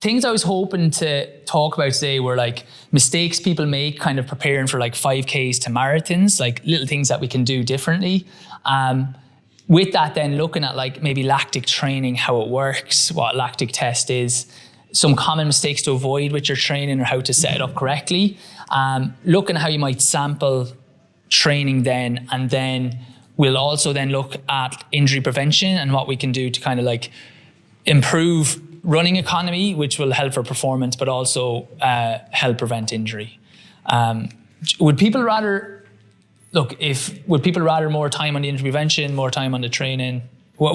things I was hoping to talk about today were like mistakes people make kind of preparing for like 5Ks to marathons, like little things that we can do differently. With that then looking at like maybe lactic training, how it works, what a lactic test is, some common mistakes to avoid with your training or how to set it up correctly. Looking at how you might sample training then, and then we'll also then look at injury prevention and what we can do to kind of like improve running economy, which will help for performance, but also help prevent injury. Would people rather more time on the injury prevention, more time on the training? What?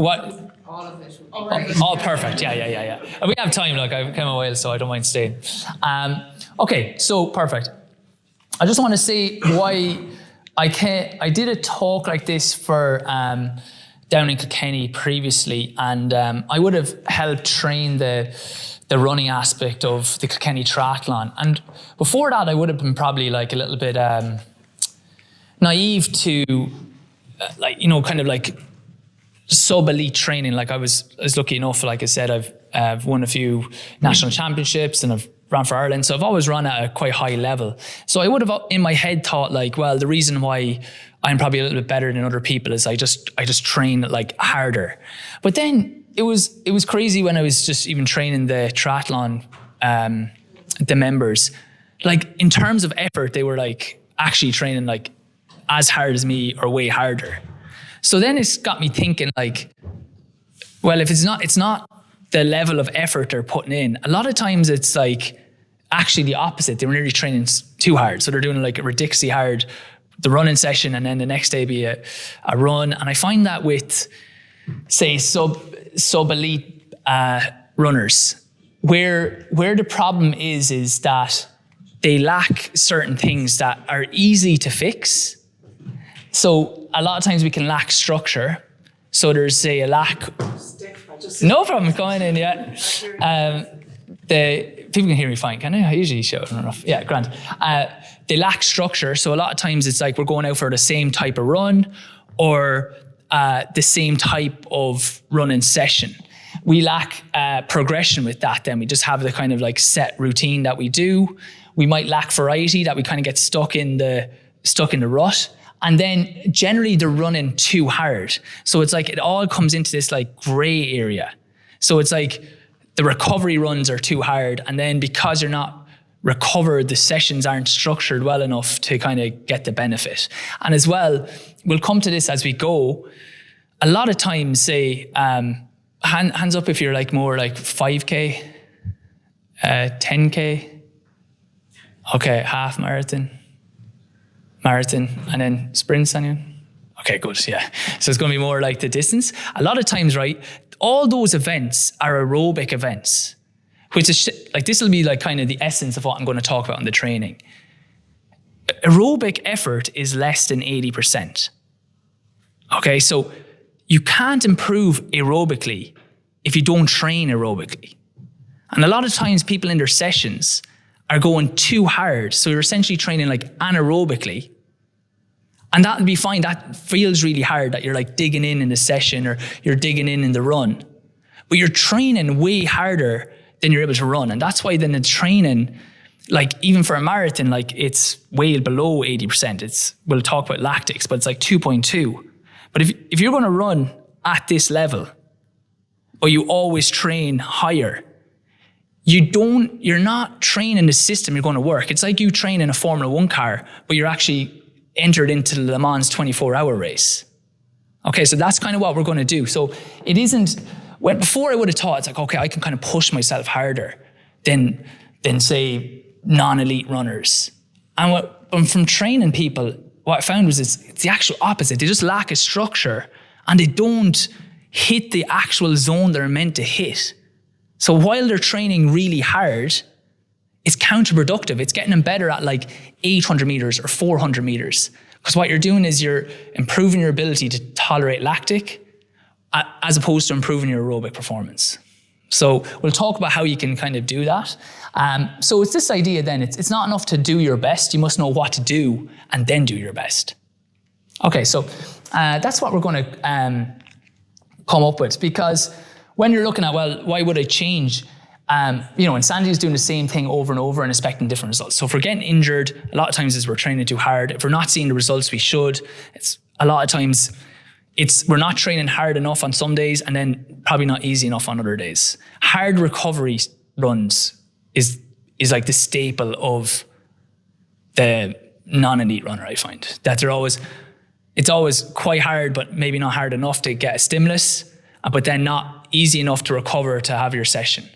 All of it. All perfect. Yeah. We have time. Look, I've come a while, so I don't mind staying. Okay, so perfect. I just want to say why I did a talk like this for down in Kilkenny previously, and I would have helped train the running aspect of the Kilkenny triathlon. And before that, I would have been probably like a little bit naive to kind of like sub-elite training. Like I was lucky enough, like I said, I've won a few national championships and I've ran for Ireland. So I've always run at a quite high level. So I would have in my head thought like, well, the reason why I'm probably a little bit better than other people is I just train like harder. But then it was crazy when I was just even training the triathlon, the members, like in terms of effort, they were like actually training like as hard as me or way harder. So then it's got me thinking like, well, if it's not the level of effort they're putting in, a lot of times it's like actually the opposite. They were nearly training too hard. So they're doing like a ridiculously hard, the running session, and then the next day be a run. And I find that with, say, sub-elite runners, where the problem is that they lack certain things that are easy to fix. So a lot of times we can lack structure. So there's, say, a lack. No problem, going in, yeah. People can hear me fine, can they? I usually shout enough. Yeah, grand. They lack structure. So a lot of times it's like we're going out for the same type of run or the same type of running session. We lack progression with that then. We just have the kind of like set routine that we do. We might lack variety, that we kind of get stuck in the rut. And then generally they're running too hard. So it's like it all comes into this like gray area. So it's like the recovery runs are too hard. And then because you're not recovered, the sessions aren't structured well enough to kind of get the benefit. And as well, we'll come to this as we go. A lot of times, say, hands up if you're like more like 5K, 10K, okay, half marathon, and then sprints, Anion? Okay, good, yeah. So it's going to be more like the distance. A lot of times, right, all those events are aerobic events, which is like, this will be like kind of the essence of what I'm going to talk about in the training. Aerobic effort is less than 80%. Okay, so you can't improve aerobically if you don't train aerobically. And a lot of times people in their sessions are going too hard. So you're essentially training like anaerobically. And that'll be fine. That feels really hard that you're like digging in the session or you're digging in the run. But you're training way harder than you're able to run. And that's why then the training, like even for a marathon, like it's way below 80%. We'll talk about lactics, but it's like 2.2. But if you're going to run at this level, or you always train higher, you're not training the system you're going to work. It's like you train in a Formula 1 car, but you're actually entered into the Le Mans 24-hour race. Okay, so that's kind of what we're going to do. So it isn't, before I would have thought, it's like, okay, I can kind of push myself harder than say, non-elite runners. And from training people, what I found was it's the actual opposite. They just lack a structure and they don't hit the actual zone they're meant to hit. So while they're training really hard, it's counterproductive. It's getting them better at like 800 meters or 400 meters. Because what you're doing is you're improving your ability to tolerate lactic as opposed to improving your aerobic performance. So we'll talk about how you can kind of do that. So it's this idea then, it's not enough to do your best. You must know what to do and then do your best. Okay, so that's what we're going to come up with, because when you're looking at, well, why would I change? Insanity is doing the same thing over and over and expecting different results. So if we're getting injured, a lot of times is we're training too hard. If we're not seeing the results we should, it's a lot of times we're not training hard enough on some days and then probably not easy enough on other days. Hard recovery runs is like the staple of the non-elite runner, I find. That it's always quite hard, but maybe not hard enough to get a stimulus, but then not easy enough to recover to have your session.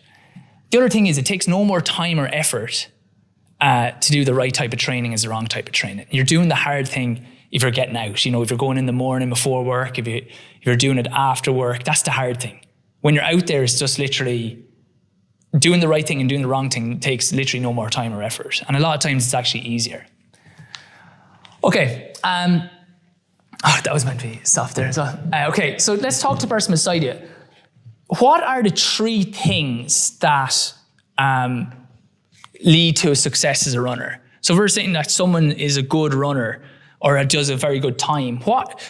The other thing is it takes no more time or effort to do the right type of training as the wrong type of training. You're doing the hard thing if you're getting out. If you're going in the morning before work, if you're doing it after work, that's the hard thing. When you're out there, it's just literally doing the right thing and doing the wrong thing takes literally no more time or effort. And a lot of times it's actually easier. Okay. That was meant to be soft there as well. Okay, so let's talk to the person beside you. What are the 3 things that lead to a success as a runner? So if we're saying that someone is a good runner or does a very good time,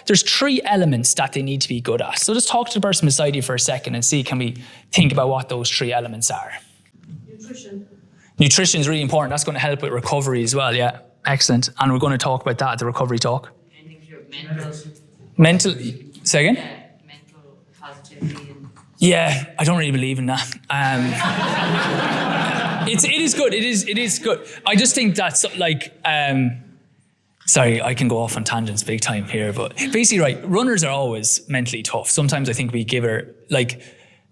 there's 3 elements that they need to be good at. So just talk to the person beside you for a second and see, can we think about what those 3 elements are? Nutrition is really important. That's going to help with recovery as well, yeah. Excellent. And we're going to talk about that at the recovery talk. Mental, say again? Yeah, mental positivity. Yeah, I don't really believe in that. It is good. It is good. I just think that's like, sorry, I can go off on tangents big time here, but basically, right, runners are always mentally tough. Sometimes I think we give her, like,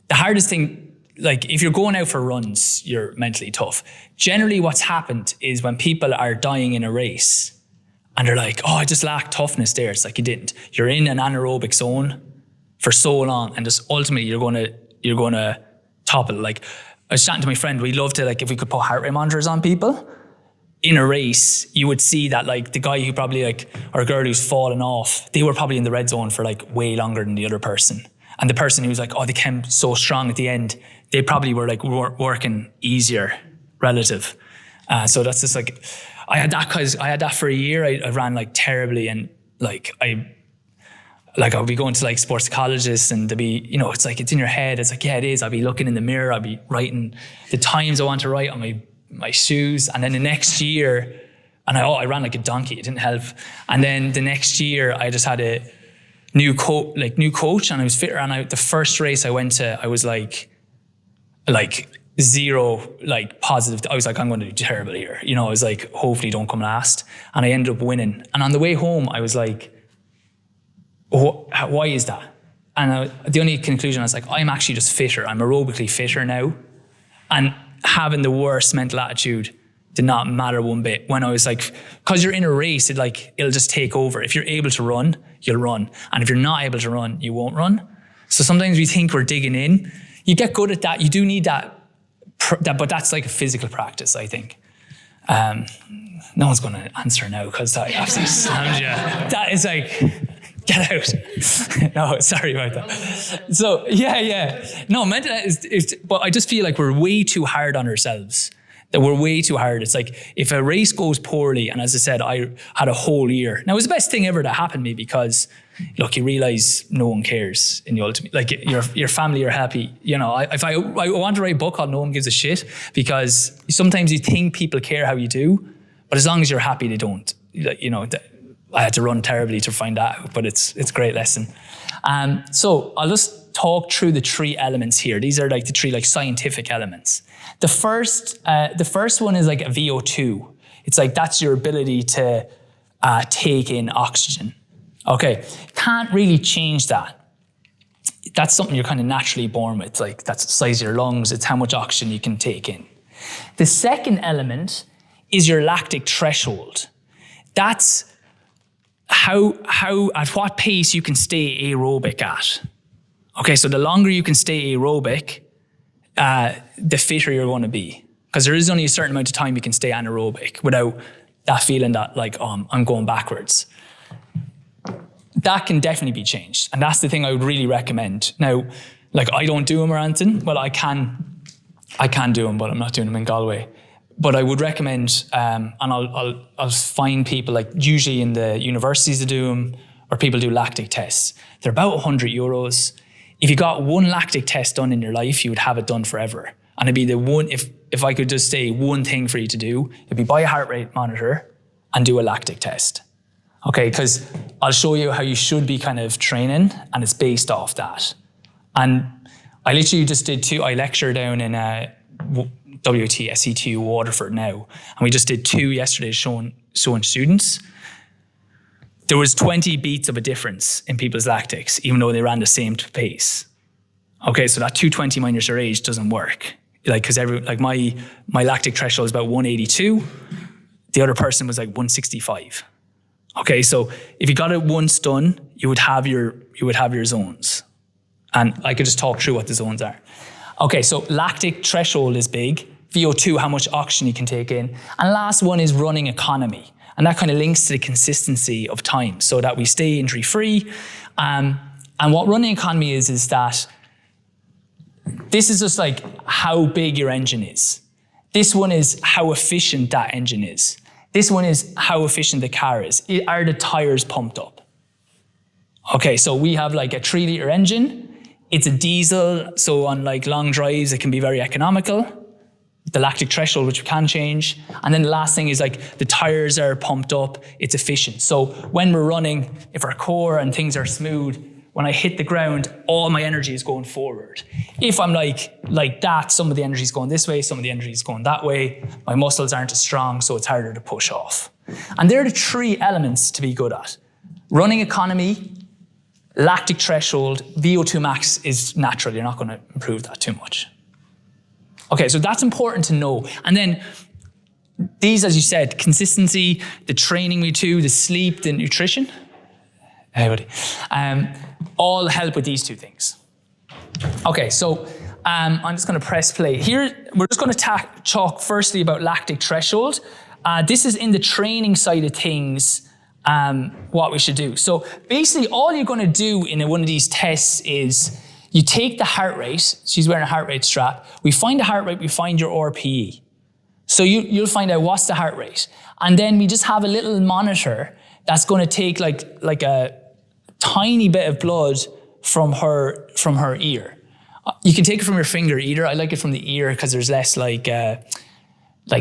the hardest thing, like, if you're going out for runs, you're mentally tough. Generally, what's happened is when people are dying in a race, and they're like, oh, I just lacked toughness there. It's like you didn't. You're in an anaerobic zone for so long, and just ultimately you're gonna top it. Like, I was chatting to my friend, we love to, like, if we could put heart rate monitors on people in a race, you would see that, like, the guy who probably, like, or girl who's fallen off, they were probably in the red zone for like way longer than the other person. And the person who was like, oh, they came so strong at the end, they probably were like working easier relative. So that's just like, I had that for a year. I ran like terribly, and like I'll be going to like sports psychologists, and they'll be, it's like, it's in your head. It's like, yeah, it is. I'll be looking in the mirror. I'll be writing the times I want to write on my shoes. And then the next year, and I ran like a donkey. It didn't help. And then the next year, I just had a new coach, and I was fitter. And the first race I went to, I was like zero, like positive. I was like, I'm going to do terrible here. I was like, hopefully don't come last. And I ended up winning. And on the way home, I was like, why is that? And the only conclusion I was like, I'm actually just fitter. I'm aerobically fitter now. And having the worst mental attitude did not matter one bit. When I was like, because you're in a race, it'll just take over. If you're able to run, you'll run. And if you're not able to run, you won't run. So sometimes we think we're digging in. You get good at that. You do need that, but that's like a physical practice, I think. No one's going to answer now because I absolutely slammed you. That is like, get out. No, sorry about that. So, yeah. No, mental is, but I just feel like we're way too hard on ourselves. That we're way too hard. It's like, if a race goes poorly, and as I said, I had a whole year. Now, it was the best thing ever that happened to me because, look, you realize no one cares in the ultimate, like your family are happy. If I want to write a book called No One Gives a Shit, because sometimes you think people care how you do, but as long as you're happy, they don't. I had to run terribly to find that out, but it's a great lesson. So I'll just talk through the 3 elements here. These are like the 3 like scientific elements. The first one is like a VO2. It's like, that's your ability to take in oxygen. Okay, can't really change that. That's something you're kind of naturally born with. Like, that's the size of your lungs. It's how much oxygen you can take in. The second element is your lactic threshold. That's at what pace you can stay aerobic at. Okay, so the longer you can stay aerobic, the fitter you're going to be. Because there is only a certain amount of time you can stay anaerobic without that feeling that, like, I'm going backwards. That can definitely be changed. And that's the thing I would really recommend. Now, like, I don't do them or anything. Well, I can do them, but I'm not doing them in Galway. But I would recommend, and I'll find people, like, usually in the universities that do them, or people do lactic tests. They're about €100. If you got one lactic test done in your life, you would have it done forever. And it'd be the one, if I could just say one thing for you to do, it'd be buy a heart rate monitor and do a lactic test. Okay, because I'll show you how you should be kind of training, and it's based off that. And I literally just did 2, I lecture down in WTSE2 Waterford now, and we just did 2 yesterday showing students. There was 20 beats of a difference in people's lactics, even though they ran the same pace. Okay, so that 220 minus your age doesn't work. Like, because my lactic threshold is about 182. The other person was like 165. Okay, so if you got it once done, you would have your zones. And I could just talk through what the zones are. Okay, so lactic threshold is big. VO2, how much oxygen you can take in. And last one is running economy. And that kind of links to the consistency of time so that we stay injury-free. And what running economy is that this is just like how big your engine is. This one is how efficient that engine is. This one is how efficient the car is. Are the tires pumped up? Okay, so we have like a 3-litre engine. It's a diesel, so on like long drives, it can be very economical. The lactic threshold, which we can change. And then the last thing is like the tires are pumped up, it's efficient. So when we're running, if our core and things are smooth, when I hit the ground, all my energy is going forward. If I'm like that, some of the energy is going this way, some of the energy is going that way. My muscles aren't as strong, so it's harder to push off. And they're the 3 elements to be good at. Running economy, lactic threshold, VO2 max is natural. You're not going to improve that too much. Okay, so that's important to know. And then these, as you said, consistency, the training we do, the sleep, the nutrition, hey buddy, all help with these 2 things. Okay, so I'm just going to press play. Here, we're just going to talk firstly about lactic threshold. This is in the training side of things, what we should do. So basically, all you're going to do in one of these tests is you take the heart rate. She's wearing a heart rate strap. We find the heart rate, we find your RPE. So you'll find out what's the heart rate. And then we just have a little monitor that's going to take like a tiny bit of blood from her ear. You can take it from your finger either. I like it from the ear because there's less like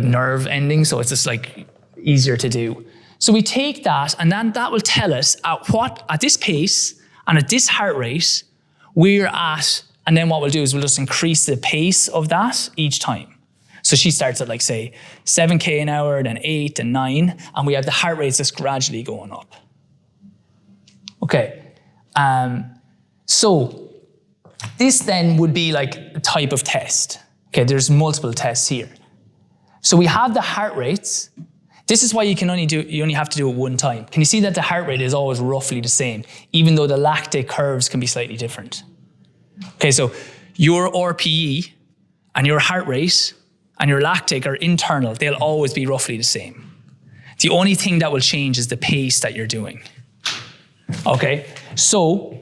nerve endings, so it's just like easier to do. So we take that, and then that will tell us at this pace and at this heart rate we're at, and then what we'll do is we'll just increase the pace of that each time. So she starts at like say 7K an hour, then 8 and 9, and we have the heart rates just gradually going up. Okay, so this then would be like a type of test. Okay, there's multiple tests here. So we have the heart rates. This is why you only have to do it one time. Can you see that the heart rate is always roughly the same, even though the lactic curves can be slightly different? Okay, so your RPE and your heart rate and your lactic are internal. They'll always be roughly the same. The only thing that will change is the pace that you're doing. Okay, so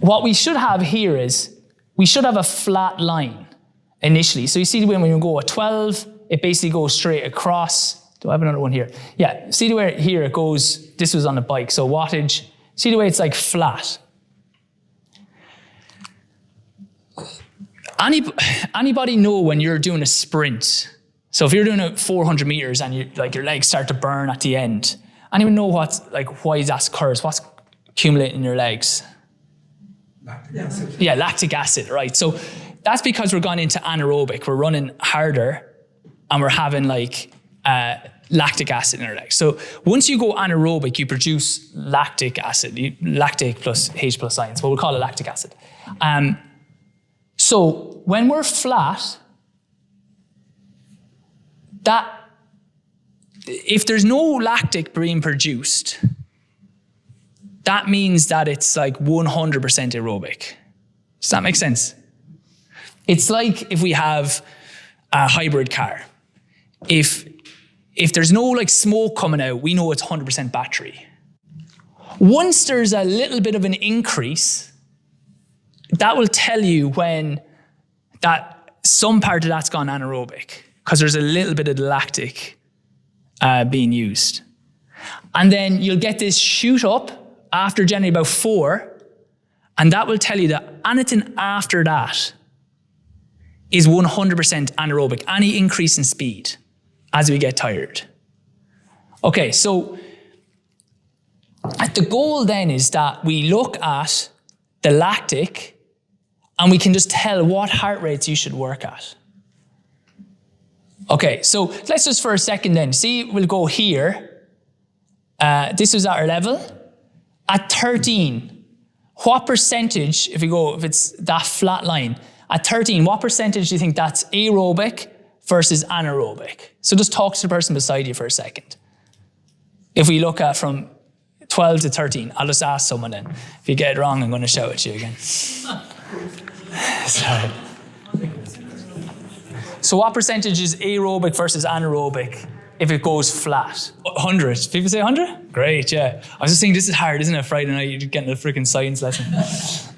what we should have here is we should have a flat line initially. So you see when we go at 12, it basically goes straight across. Do I have another one here? Yeah, see the way here it goes, this was on the bike, so wattage. See the way it's like flat. Anybody know when you're doing a sprint? So if you're doing it 400 meters and your legs start to burn at the end, anyone know why that occurs? What's accumulating in your legs? Lactic acid. Yeah, lactic acid, right. So that's because we're going into anaerobic. We're running harder and we're having lactic acid in our legs. So once you go anaerobic, you produce lactic acid, lactic plus H plus ions, but we'll call it lactic acid. So when we're flat, if there's no lactic being produced, that means that it's like 100% aerobic. Does that make sense? It's like if we have a hybrid car. If there's no smoke coming out, we know it's 100% battery. Once there's a little bit of an increase, that will tell you when that some part of that's gone anaerobic, because there's a little bit of the lactic being used. And then you'll get this shoot up after generally about 4, and that will tell you that anything after that is 100% anaerobic. Any increase in speed as we get tired. Okay, so the goal then is that we look at the lactic and we can just tell what heart rates you should work at. Okay, so let's just for a second then, see, we'll go here. This was at our level. At 13, what percentage, if it's that flat line, at 13, what percentage do you think that's aerobic versus anaerobic? So just talk to the person beside you for a second. If we look at from 12 to 13, I'll just ask someone then. If you get it wrong, I'm going to shout at you again. Sorry. So what percentage is aerobic versus anaerobic if it goes flat? 100. People say 100? Great, yeah. I was just thinking, this is hard, isn't it? Friday night, you're getting a freaking science lesson.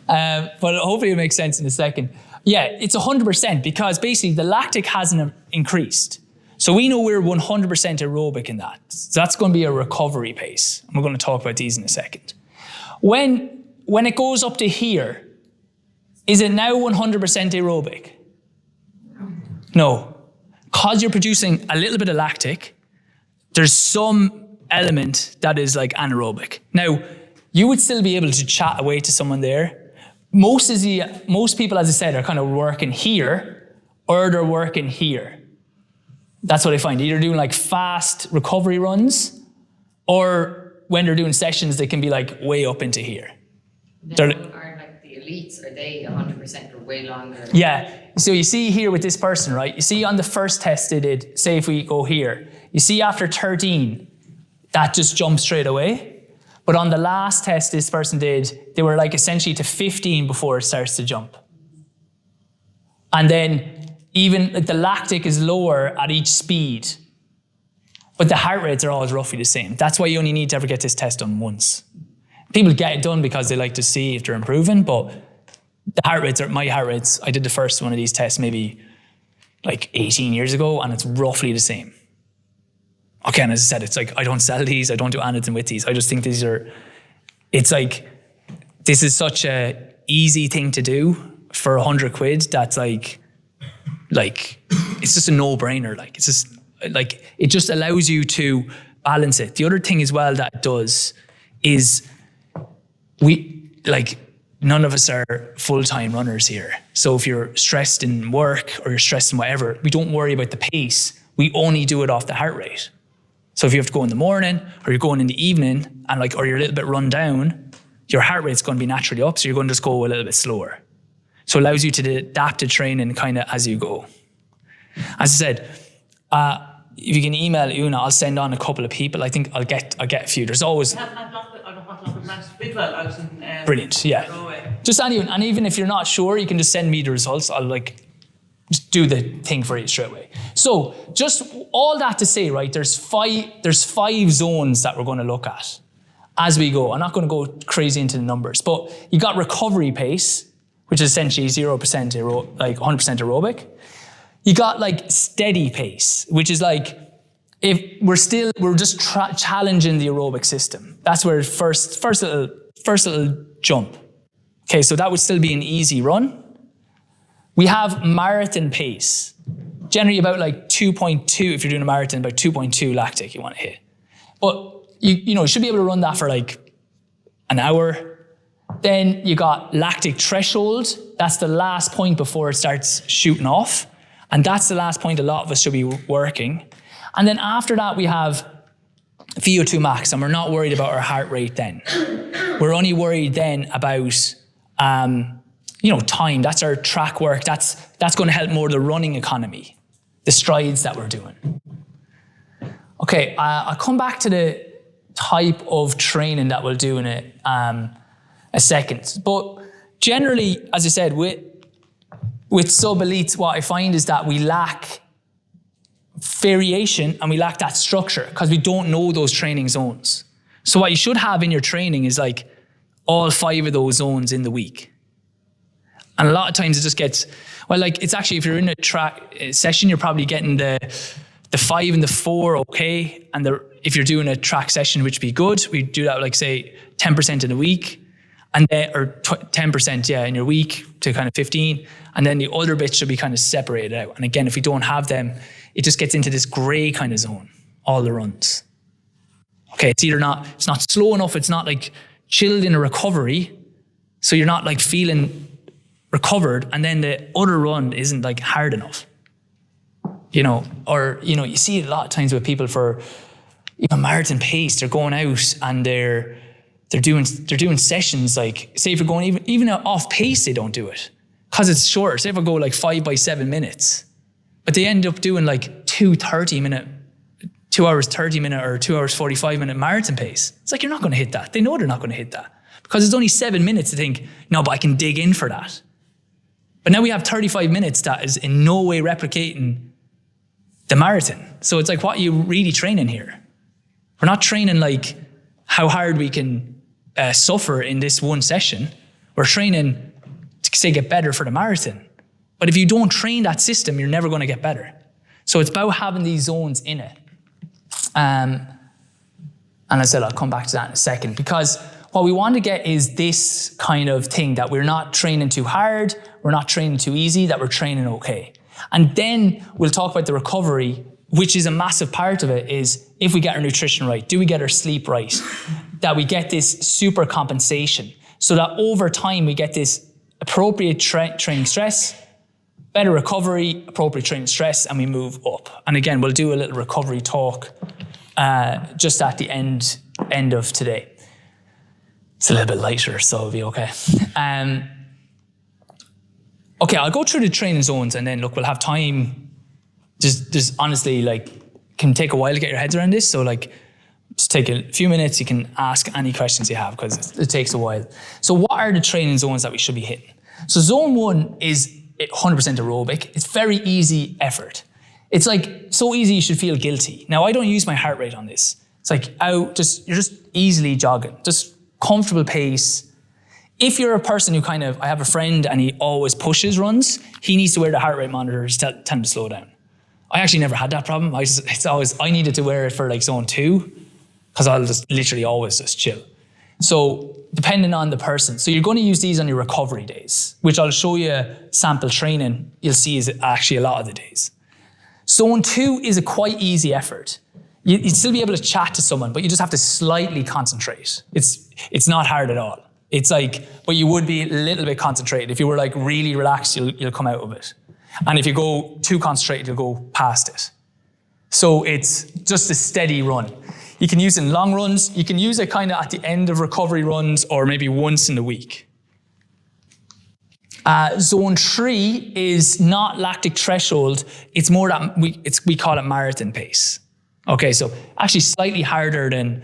But hopefully it makes sense in a second. Yeah, it's 100% because basically the lactic hasn't increased. So we know we're 100% aerobic in that. So that's going to be a recovery pace. And we're going to talk about these in a second. When it goes up to here, is it now 100% aerobic? No. Because you're producing a little bit of lactic, there's some element that is like anaerobic. Now, you would still be able to chat away to someone there. Most people, as I said, are kind of working here or they're working here. That's what I find. Either doing like fast recovery runs or when they're doing sessions, they can be like way up into here. Then are like the elites, are they 100% or way longer? Yeah. So you see here with this person, right? You see on the first test they did, say if we go here, you see after 13, that just jumped straight away. But on the last test this person did, they were like essentially to 15 before it starts to jump. And then even the lactic is lower at each speed, but the heart rates are always roughly the same. That's why you only need to ever get this test done once. People get it done because they like to see if they're improving, but the heart rates my heart rates, I did the first one of these tests maybe like 18 years ago, and it's roughly the same. Okay, and as I said, it's like, I don't sell these, I don't do anything with these. I just think it's like, this is such a easy thing to do for 100 quid that's like, it's just a no-brainer. Like, it's just, like, it just allows you to balance it. The other thing as well that it does is none of us are full-time runners here. So if you're stressed in work or you're stressed in whatever, we don't worry about the pace. We only do it off the heart rate. So if you have to go in the morning or you're going in the evening and or you're a little bit run down, your heart rate's going to be naturally up. So you're going to just go a little bit slower. So it allows you to adapt to training kind of as you go. As I said, if you can email Una, I'll send on a couple of people. I think I'll get a few. There's always... Brilliant, yeah. Just anyone, and even if you're not sure, you can just send me the results. I'll just do the thing for you straight away. So just all that to say, right, there's five zones that we're going to look at as we go. I'm not going to go crazy into the numbers, but you got recovery pace, which is essentially 0% 100% aerobic. You got like steady pace, which is like, if we're just challenging the aerobic system. That's where first little jump. Okay, so that would still be an easy run. We have marathon pace. Generally about like 2.2, if you're doing a marathon, about 2.2 lactic you want to hit. But you should be able to run that for like an hour. Then you got lactic threshold. That's the last point before it starts shooting off. And that's the last point a lot of us should be working. And then after that, we have VO2 max, and we're not worried about our heart rate then. We're only worried then about, time. That's our track work. That's going to help more the running economy, the strides that we're doing. Okay, I'll come back to the type of training that we'll do in a second. But generally, as I said, with sub-elites, what I find is that we lack variation and we lack that structure because we don't know those training zones. So what you should have in your training is like all 5 of those zones in the week. And a lot of times it just gets, it's actually, if you're in a track session, you're probably getting the 5 and the 4 okay. And if you're doing a track session, which would be good, we do that say 10% in a week. and then, or 10%, in your week to kind of 15. And then the other bits should be kind of separated out. And again, if we don't have them, it just gets into this gray kind of zone, all the runs. Okay, it's not slow enough. It's not like chilled in a recovery. So you're not like feeling recovered. And then the other run isn't like hard enough. Or you see it a lot of times with people for marathon pace, they're going out and they're doing sessions, like say if you're going even off pace, they don't do it because it's shorter. Say if I go like 5 by 7 minutes, but they end up doing like 2 hours 30 minute or 2 hours 45 minute marathon pace. It's like, you're not going to hit that. They know they're not going to hit that because it's only 7 minutes to think, no, but I can dig in for that. But now we have 35 minutes that is in no way replicating the marathon. So it's like, what are you really training here? We're not training like how hard we can suffer in this one session. We're training to say get better for the marathon. But if you don't train that system, you're never going to get better. So it's about having these zones in it. And I said I'll come back to that in a second, because what we want to get is this kind of thing that we're not training too hard, we're not training too easy, that we're training okay. And then we'll talk about the recovery, which is a massive part of it, is if we get our nutrition right, do we get our sleep right, that we get this super compensation, so that over time we get this appropriate training stress, better recovery, appropriate training stress, and we move up. And again, we'll do a little recovery talk just at the end of today. It's a little bit lighter, so it'll be okay. Okay, I'll go through the training zones, and then look, we'll have time. Just honestly, like, can take a while to get your heads around this. So like, just take a few minutes. You can ask any questions you have because it takes a while. So what are the training zones that we should be hitting? So zone 1 is 100% aerobic. It's very easy effort. It's like so easy you should feel guilty. Now, I don't use my heart rate on this. It's like you're just easily jogging, just comfortable pace. If you're a person who I have a friend and he always pushes runs, he needs to wear the heart rate monitor to tell him to slow down. I actually never had that problem. I needed to wear it for like zone 2 because I'll just literally always just chill. So depending on the person. So you're going to use these on your recovery days, which I'll show you sample training. You'll see is actually a lot of the days. Zone 2 is a quite easy effort. You'd still be able to chat to someone, but you just have to slightly concentrate. It's not hard at all. It's like, but you would be a little bit concentrated. If you were like really relaxed, you'll come out of it. And if you go too concentrated, you'll go past it. So it's just a steady run. You can use it in long runs. You can use it kind of at the end of recovery runs or maybe once in the week. Zone 3 is not lactic threshold. It's more that we call it marathon pace. Okay, so actually slightly harder than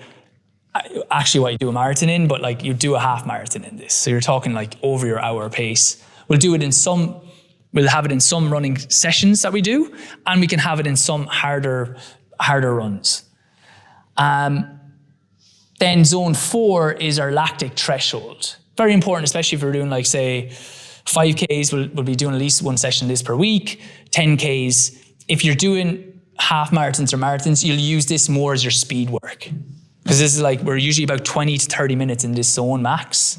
actually what you do a marathon in, but like you do a half marathon in this. So you're talking like over your hour pace. We'll have it in some running sessions that we do, and we can have it in some harder runs. Then zone 4 is our lactic threshold. Very important, especially if we're doing like, say, 5Ks, we'll be doing at least one session this per week, 10Ks. If you're doing half marathons or marathons, you'll use this more as your speed work. Because this is like, we're usually about 20 to 30 minutes in this zone max.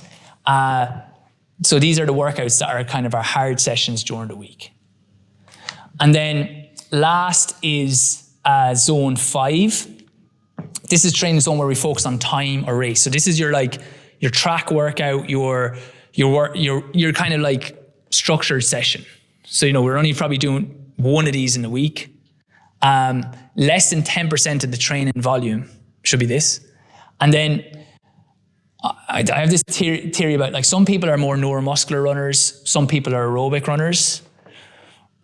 So these are the workouts that are kind of our hard sessions during the week. And then last is zone 5. This is training zone where we focus on time or race. So this is your track workout, your kind of like structured session. So, we're only probably doing one of these in a week. Less than 10% of the training volume should be this. And then I have this theory about like some people are more neuromuscular runners, some people are aerobic runners.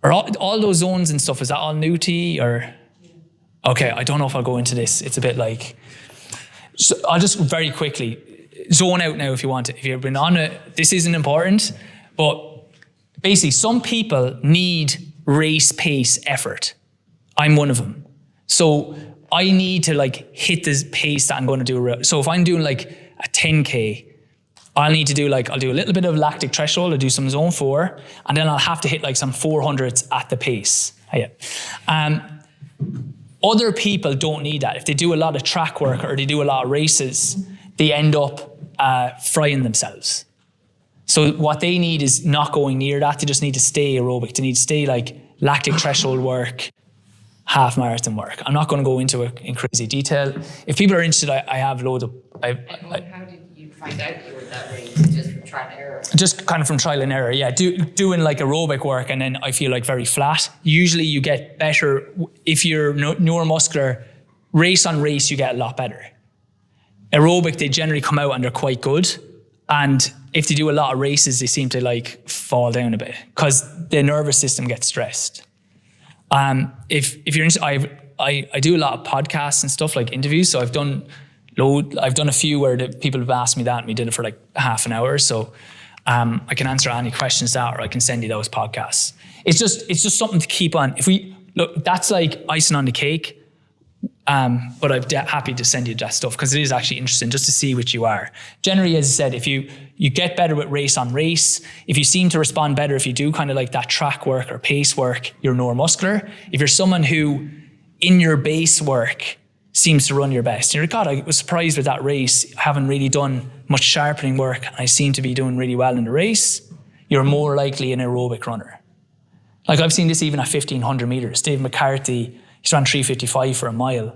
Are all those zones and stuff, is that all new to you or? Okay, I don't know if I'll go into this. It's a bit like, so I'll just very quickly zone out now if you want to. If you've been on it, this isn't important, but basically some people need race pace effort. I'm one of them. So I need to like hit this pace that I'm going to do. So if I'm doing like a 10K, I'll need to do I'll do a little bit of lactic threshold, I'll do some zone 4, and then I'll have to hit like some 400s at the pace. Other people don't need that. If they do a lot of track work or they do a lot of races, they end up frying themselves. So what they need is not going near that. They just need to stay aerobic. They need to stay like lactic threshold work, half marathon work. I'm not going to go into it in crazy detail. If people are interested, I have loads of... How did you find out you were that way? Just from trial and error? Just kind of from trial and error, yeah. Doing like aerobic work and then I feel like very flat. Usually you get better, if you're neuromuscular, race on race, you get a lot better. Aerobic, they generally come out and they're quite good. And if they do a lot of races, they seem to like fall down a bit because the nervous system gets stressed. If you're interested, I do a lot of podcasts and stuff like interviews. So I've done a few where the people have asked me that and we did it for like half an hour. So I can answer any questions that, or I can send you those podcasts. It's just something to keep on. If we look, that's like icing on the cake. But I'm happy to send you that stuff because it is actually interesting just to see what you are. Generally, as I said, if you get better with race on race, if you seem to respond better, if you do kind of like that track work or pace work, you're neuromuscular. If you're someone who in your base work seems to run your best, you're like, God, I was surprised with that race. I haven't really done much sharpening work and I seem to be doing really well in the race. You're more likely an aerobic runner. Like I've seen this even at 1500 meters. Dave McCarthy, he's ran 3:55 for a mile.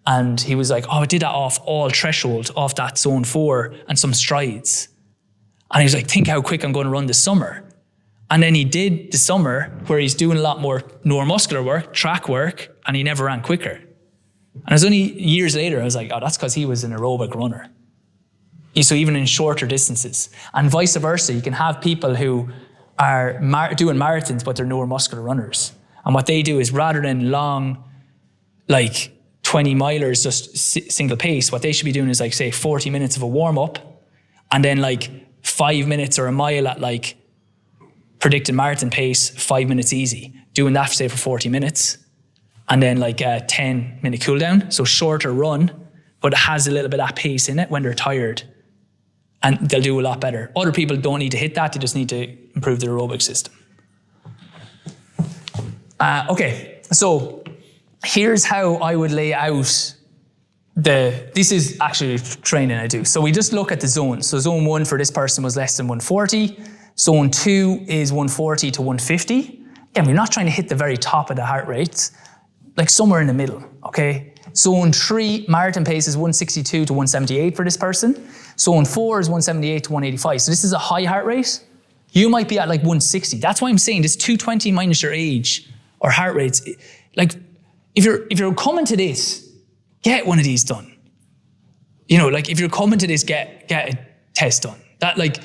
And he was like, I did that off all threshold, off that zone 4 and some strides. And he was like, think how quick I'm going to run this summer. And then he did the summer where he's doing a lot more neuromuscular work, track work, and he never ran quicker. And it was only years later, I was like, that's because he was an aerobic runner. So even in shorter distances. And vice versa, you can have people who are doing marathons, but they're neuromuscular runners. And what they do is rather than long, like 20 milers, just single pace, what they should be doing is like, say, 40 minutes of a warm up and then like 5 minutes or a mile at like predicted marathon pace, 5 minutes easy. Doing that, say, for 40 minutes and then like a 10-minute cool down. So shorter run, but it has a little bit of that pace in it when they're tired and they'll do a lot better. Other people don't need to hit that. They just need to improve their aerobic system. Okay, so here's how I would lay out this is actually training I do. So we just look at the zones. So zone 1 for this person was less than 140. Zone 2 is 140 to 150. Again, we're not trying to hit the very top of the heart rates, like somewhere in the middle, okay? Zone 3, marathon pace is 162 to 178 for this person. Zone 4 is 178 to 185. So this is a high heart rate. You might be at like 160. That's why I'm saying this 220 minus your age or heart rates. Like if you're coming to this, get one of these done. You know, like if you're coming to this, get a test done. That like,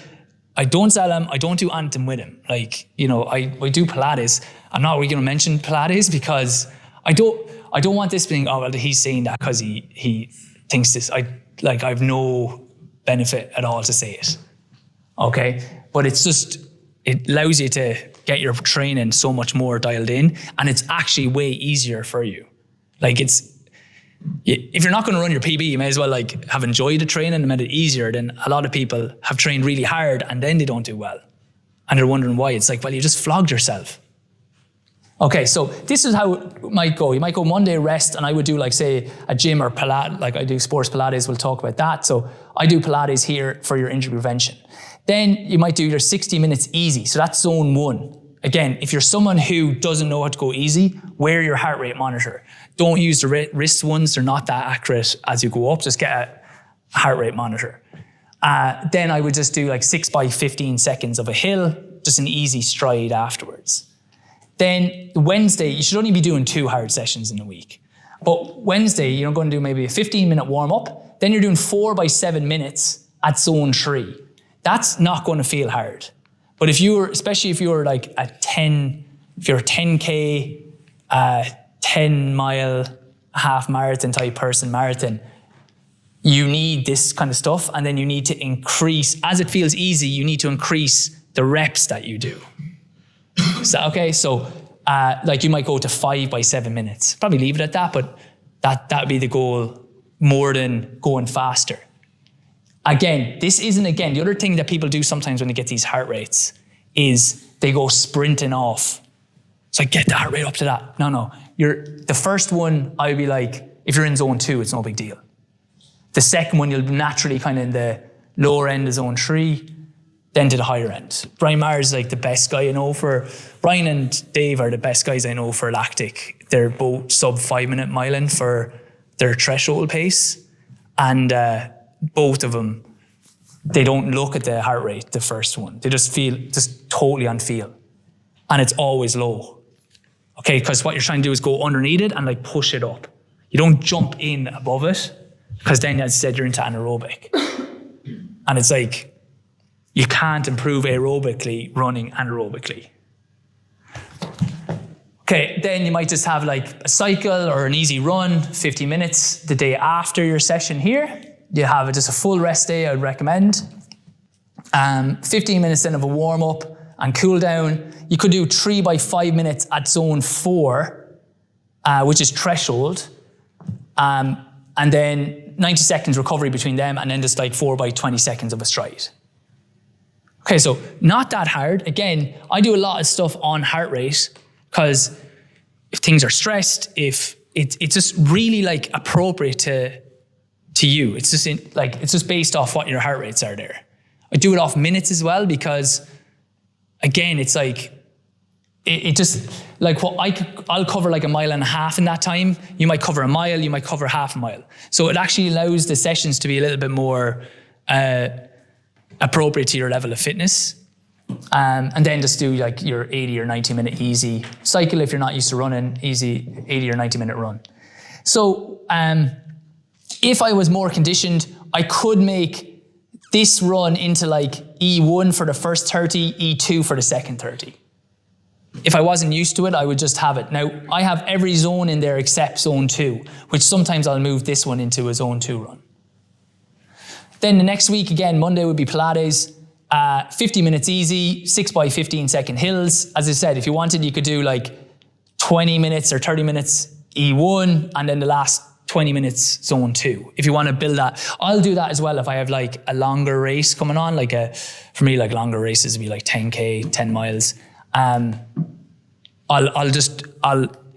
I don't sell them. I don't do anything with them. Like, you know, I do Pilates. I'm not really going to mention Pilates because I don't want this being, oh, well, he's saying that because he thinks this. I have no benefit at all to say it. Okay. But it's just, it allows you to get your training so much more dialed in and it's actually way easier for you. Like if you're not going to run your PB, you may as well like have enjoyed the training and made it easier. Than a lot of people have trained really hard and then they don't do well. And they're wondering why. It's like, well, you just flogged yourself. Okay, so this is how it might go. You might go Monday rest and I would do like say a gym or Pilates, like I do sports Pilates, we'll talk about that. So I do Pilates here for your injury prevention. Then you might do your 60 minutes easy. So that's zone 1. Again, if you're someone who doesn't know how to go easy, wear your heart rate monitor. Don't use the wrist ones. They're not that accurate as you go up. Just get a heart rate monitor. Then I would just do like 6 by 15 seconds of a hill, just an easy stride afterwards. Then Wednesday, you should only be doing 2 hard sessions in a week. But Wednesday, you're going to do maybe a 15-minute warm-up. Then you're doing 4 by 7 minutes at zone 3. That's not going to feel hard. But especially if you're like a 10K, 10-mile, half marathon type person, you need this kind of stuff. And then you need to increase, as it feels easy, you need to increase the reps that you do. So, okay, so like you might go to 5 by 7 minutes. Probably leave it at that, but that would be the goal more than going faster. Again, the other thing that people do sometimes when they get these heart rates is they go sprinting off. So get the heart rate up to that. No. The first one, I would be like, if you're in zone 2, it's no big deal. The second one, you'll be naturally kind of in the lower end is zone 3, then to the higher end. Brian Maher is like the best guy I know for, Brian and Dave are the best guys I know for lactic. They're both sub 5 minute miling for their threshold pace. And both of them, they don't look at the heart rate, the first one. They just feel, just totally on feel. And it's always low. Okay, because what you're trying to do is go underneath it and like push it up. You don't jump in above it, because then as I said, you're into anaerobic. And it's like, you can't improve aerobically running anaerobically. Okay, then you might just have like a cycle or an easy run, 50 minutes the day after your session here. You have just a full rest day, I'd recommend. 15 minutes then of a warm up and cool down. You could do 3 by 5 minutes at zone 4, which is threshold. And then 90 seconds recovery between them, and then just like 4 by 20 seconds of a stride. Okay, so not that hard. Again, I do a lot of stuff on heart rate, because if things are stressed, if it's just really like appropriate to you. It's just it's just based off what your heart rates are there. I do it off minutes as well, because again, it's like, it just, like what I'll cover like 1.5 miles in that time. You might cover 1 mile, you might cover half a mile. So it actually allows the sessions to be a little bit more appropriate to your level of fitness. And then just do like your 80 or 90 minute easy cycle if you're not used to running, easy 80 or 90 minute run. So if I was more conditioned, I could make this run into like E1 for the first 30, E2 for the second 30. If I wasn't used to it, I would just have it. Now, I have every zone in there except zone 2, which sometimes I'll move this one into a zone 2 run. Then the next week, again, Monday would be Pilates, 50 minutes easy, 6 by 15 second hills. As I said, if you wanted, you could do like 20 minutes or 30 minutes E1, and then the last 20 minutes zone 2. If you want to build that, I'll do that as well if I have like a longer race coming on. For me, like longer races would be like 10K, 10 miles. I'll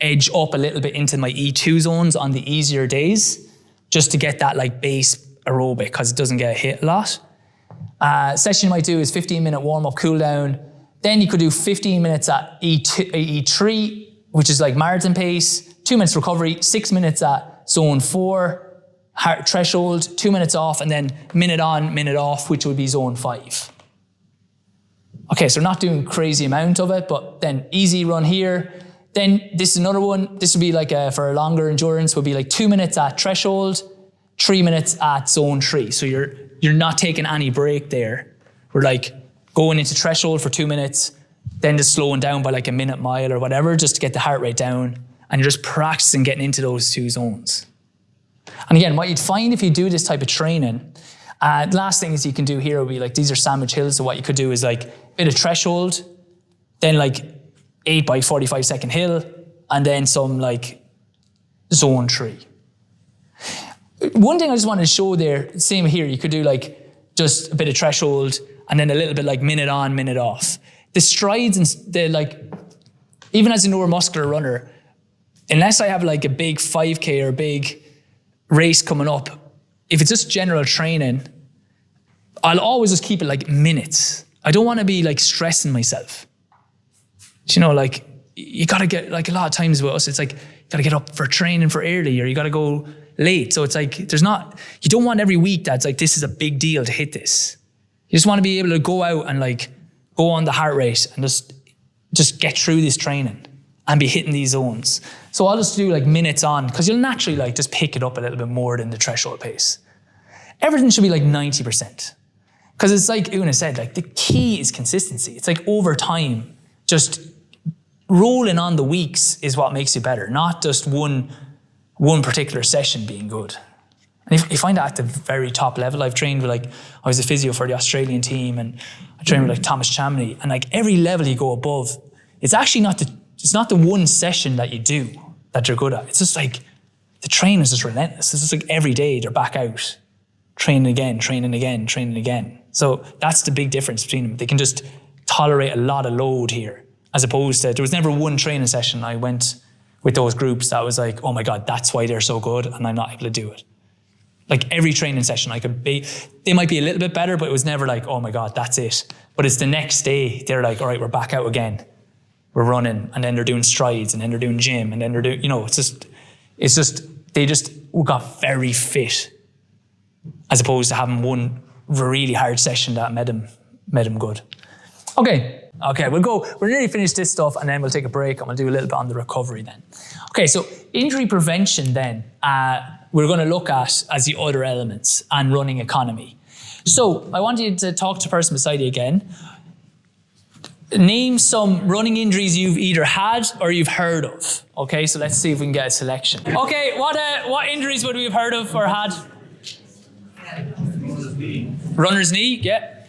edge up a little bit into my E2 zones on the easier days, just to get that like base aerobic, because it doesn't get hit a lot. Session you might do is 15-minute warm-up, cool down. Then you could do 15 minutes at E3, which is like marathon pace, 2 minutes recovery, 6 minutes at zone 4, heart threshold, 2 minutes off, and then minute on, minute off, which would be zone 5. Okay, so not doing crazy amount of it, but then easy run here. Then this is another one. This would be like for a longer endurance, would be like 2 minutes at threshold, 3 minutes at zone 3. So you're not taking any break there. We're like going into threshold for 2 minutes, then just slowing down by like a minute mile or whatever, just to get the heart rate down. And you're just practicing getting into those 2 zones. And again, what you'd find if you do this type of training, the last things you can do here would be like, these are sandwich hills. So what you could do is like a bit of threshold, then like 8 by 45 second hill, and then some like zone 3. One thing I just wanted to show there, same here, you could do like just a bit of threshold and then a little bit like minute on, minute off. The strides and the like, even as a neuromuscular runner, unless I have like a big 5K or a big race coming up, if it's just general training, I'll always just keep it like minutes. I don't want to be like stressing myself. You know, like you got to get, like a lot of times with us, it's like, you got to get up for training for early, or you got to go late. So it's like, you don't want every week that's like, this is a big deal to hit this. You just want to be able to go out and like go on the heart rate and just get through this training and be hitting these zones. So I'll just do like minutes on, because you'll naturally like just pick it up a little bit more than the threshold pace. Everything should be like 90%. Because it's like Una said, like the key is consistency. It's like over time, just rolling on the weeks is what makes you better, not just one particular session being good. And if you find that at the very top level, I've trained with like, I was a physio for the Australian team, and I trained with like Thomas Chamney, and like every level you go above, it's actually it's not the one session that you do that you're good at. It's just like, the training is just relentless. It's just like every day they're back out, training again, training again, training again. So that's the big difference between them. They can just tolerate a lot of load here, as opposed to, there was never one training session I went with those groups that was like, oh my God, that's why they're so good and I'm not able to do it. Like every training session, they might be a little bit better, but it was never like, oh my God, that's it. But it's the next day, they're like, all right, we're back out again. We're running, and then they're doing strides, and then they're doing gym, and then they're doing, they just got very fit, as opposed to having one really hard session that made them good. Okay, we're nearly finished this stuff, and then we'll take a break, and we'll do a little bit on the recovery then. Okay, so injury prevention then, we're going to look at as the other elements and running economy. So I want you to talk to the person beside you again. Name some running injuries you've either had or you've heard of. Okay, so let's see if we can get a selection. Okay, what injuries would we have heard of or had? Runner's knee, yeah.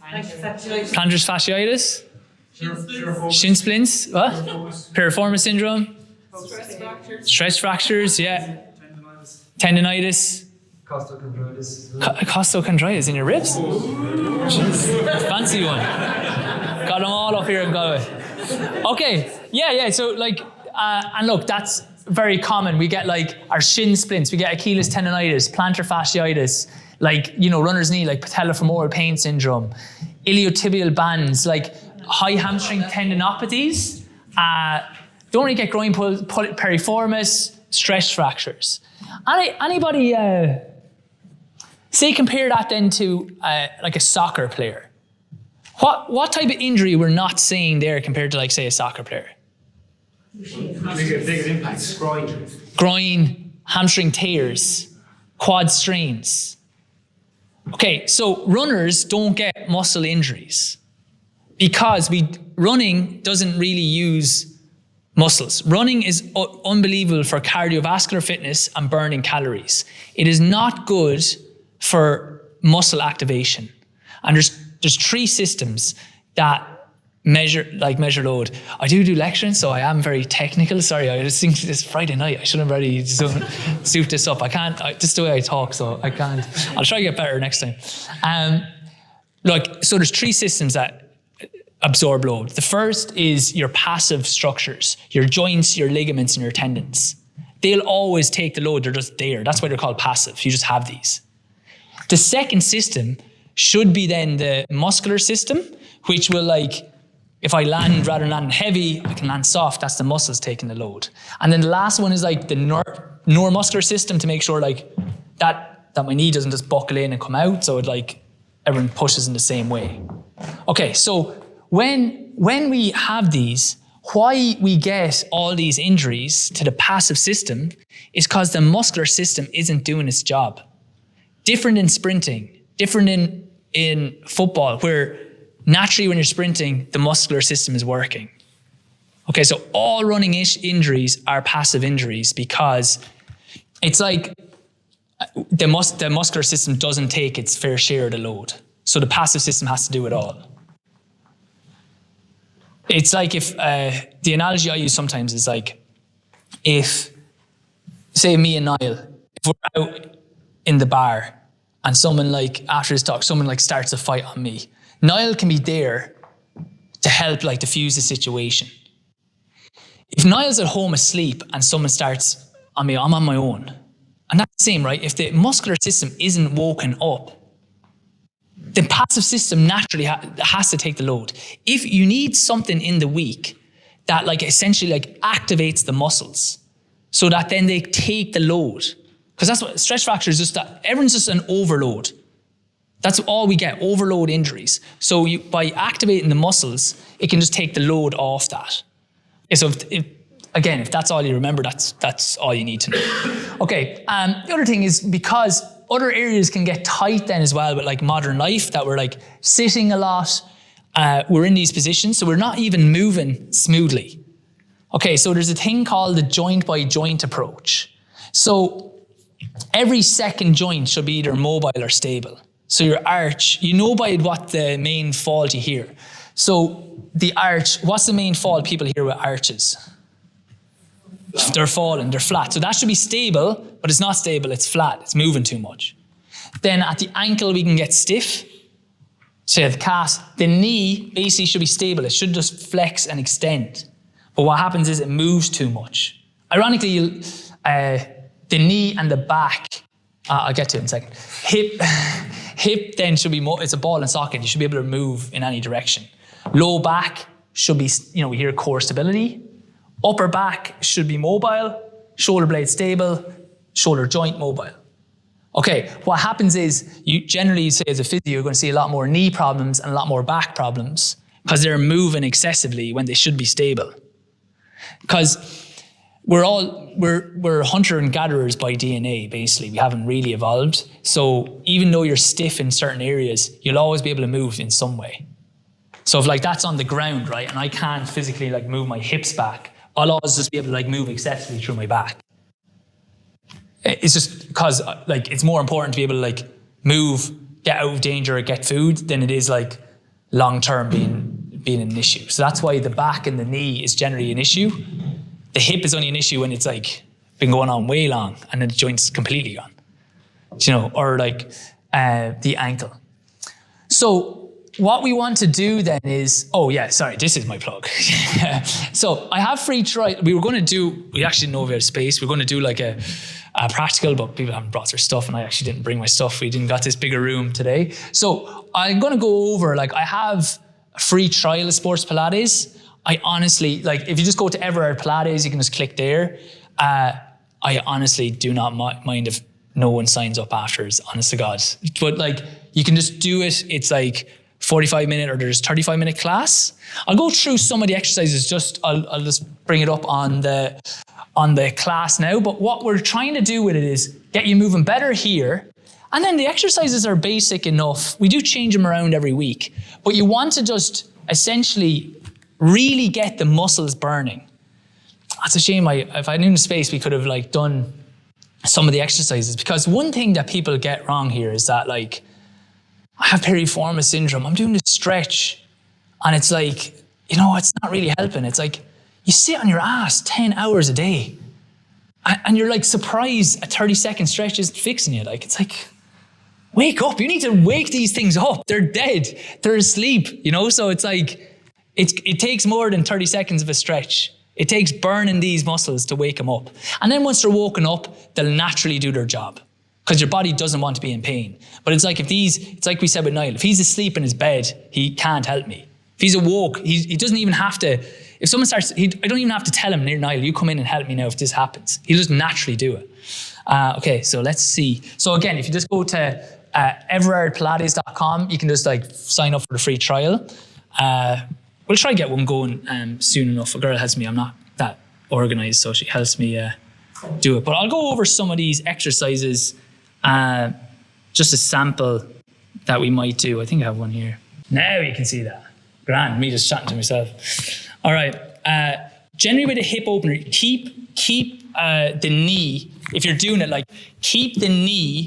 Plantar fasciitis. Shin splints, what? Piriformis syndrome. Stress fractures, yeah. Tendonitis. Costochondritis in your ribs? Jeez, fancy one. Got them all up here in Galway. Okay, yeah. So and look, that's very common. We get like our shin splints, we get Achilles tendonitis, plantar fasciitis, runner's knee, like patellofemoral pain syndrome, iliotibial bands, like high hamstring tendinopathies. Don't really get groin piriformis, stress fractures. Anybody, say compare that then to like a soccer player. What type of injury we're not seeing there compared to like say a soccer player? Big impacts. Groin, hamstring tears, quad strains. Okay, so runners don't get muscle injuries because running doesn't really use muscles. Running is unbelievable for cardiovascular fitness and burning calories. It is not good for muscle activation. And there's 3 systems that measure load. I do lecturing, so I am very technical. Sorry, I just think this Friday night, I should have already soup this up. I can't, this is the way I talk, so I can't. I'll try to get better next time. So there's 3 systems that absorb load. The first is your passive structures, your joints, your ligaments, and your tendons. They'll always take the load, they're just there. That's why they're called passive, you just have these. The second system should be then the muscular system, which will if I land rather than landing heavy, I can land soft. That's the muscles taking the load. And then the last one is like the neuromuscular system to make sure that my knee doesn't just buckle in and come out. So everyone pushes in the same way. Okay, so when we have these, why we get all these injuries to the passive system is because the muscular system isn't doing its job. Different in sprinting, different in football, where naturally when you're sprinting, the muscular system is working. Okay, so all running injuries are passive injuries because it's like the muscular system doesn't take its fair share of the load. So the passive system has to do it all. It's like if, the analogy I use sometimes is like, if, say me and Niall, if we're out in the bar and someone after this talk, someone starts a fight on me, Niall can be there to help diffuse the situation. If Niall's at home asleep and someone starts on me, I'm on my own. And that's the same, right? If the muscular system isn't woken up, the passive system naturally has to take the load. If you need something in the week that essentially activates the muscles so that then they take the load, because that's what stress fracture is, just that everyone's just an overload. That's all we get, overload injuries. So by activating the muscles, it can just take the load off that. So if that's all you remember, that's all you need to know. Okay, the other thing is because other areas can get tight then as well with modern life, that we're sitting a lot, we're in these positions, so we're not even moving smoothly. Okay, so there's a thing called the joint by joint approach. So every second joint should be either mobile or stable. So your arch, you know by what the main fault you hear. So the arch, what's the main fault people hear with arches? They're falling, they're flat. So that should be stable, but it's not stable, it's flat, it's moving too much. Then at the ankle, we can get stiff. So the calf, the knee basically should be stable. It should just flex and extend. But what happens is it moves too much. Ironically, the knee and the back I'll get to it in a second. Hip then should be more, it's a ball and socket. You should be able to move in any direction. Low back should be, we hear core stability. Upper back should be mobile. Shoulder blade stable. Shoulder joint mobile. Okay, what happens is you generally say as a physio, you're going to see a lot more knee problems and a lot more back problems because they're moving excessively when they should be stable. Because we're hunter and gatherers by DNA, basically. We haven't really evolved. So even though you're stiff in certain areas, you'll always be able to move in some way. So if like that's on the ground, right, and I can't physically like move my hips back, I'll always just be able to like move excessively through my back. It's just because like it's more important to be able to like move, get out of danger, or get food than it is like long-term being an issue. So that's why the back and the knee is generally an issue. The hip is only an issue when it's like been going on way long and then the joint's completely gone, or like the ankle. So what we want to do then is, this is my plug. So I have free trial. We actually didn't know we had space. We're going to do like a practical, but people haven't brought their stuff and I actually didn't bring my stuff. We didn't got this bigger room today. So I'm going to go over, I have a free trial of Sports Pilates. I honestly, if you just go to Everard Pilates, you can just click there. I honestly do not mind if no one signs up afterwards, honest to God. But you can just do it. It's 45-minute or there's 35-minute class. I'll go through some of the exercises. I'll just bring it up on the class now. But what we're trying to do with it is get you moving better here. And then the exercises are basic enough. We do change them around every week. But you want to just essentially really get the muscles burning. That's a shame. If I knew the space, we could have done some of the exercises. Because one thing that people get wrong here is that I have piriformis syndrome. I'm doing this stretch and it's it's not really helping. It's you sit on your ass 10 hours a day and you're surprised a 30-second stretch isn't fixing you. Wake up. You need to wake these things up. They're dead. They're asleep, So it's it takes more than 30 seconds of a stretch. It takes burning these muscles to wake them up. And then once they're woken up, they'll naturally do their job because your body doesn't want to be in pain. But it's it's like we said with Niall, if he's asleep in his bed, he can't help me. If he's awoke, he doesn't even have to, if someone starts, I don't even have to tell him, Niall, you come in and help me now if this happens. He'll just naturally do it. Okay, so let's see. So again, if you just go to everardpilates.com, you can just sign up for the free trial. We'll try to get one going soon enough. A girl helps me. I'm not that organized, so she helps me do it. But I'll go over some of these exercises, just a sample that we might do. I think I have one here. Now you can see that. Grand, me just chatting to myself. All right. Generally with a hip opener, keep the knee, if you're doing it, keep the knee